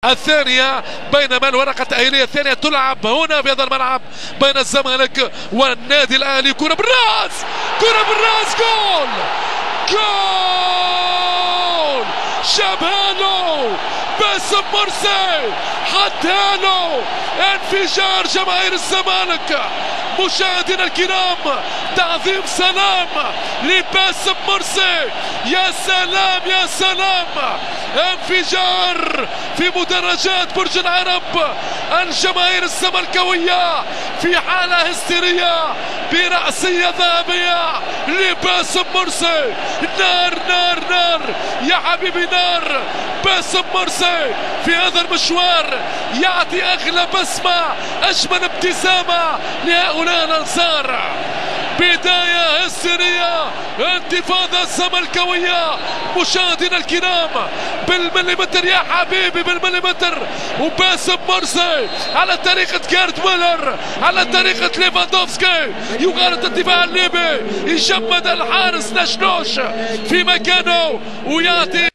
الثانية، بينما الورقة التأهيلية الثانية تلعب هنا في هذا الملعب بين الزمالك والنادي الأهلي. كرة بالراس، كرة بالراس، جول جول، شابها له باسم مرسي، حطها له، انفجار جماهير الزمالك. مشاهدينا الكرام، تعظيم سلام لباسم مرسي، يا سلام يا سلام، انفجار في مدرجات برج العرب. الجماهير الزملكاوية في حالة هستيرية برأسية ذهبية لباسم مرسي. نار نار نار يا حبيبي، نار. باسم مرسي في هذا المشوار يعطي أغلى بسمة، أجمل ابتسامة لهؤلاء الأنصار. بداية هستيرية، انتفاضة زملكاوية. مشاهدينا الكرام، بالمليمتر يا حبيبي، بالمليمتر. وباسم مرسي على طريقة جارد ميلر، على طريقة ليفاندوفسكي، يغالط الدفاع الليبي، يجمد الحارس نشنوش في مكانه ويعطي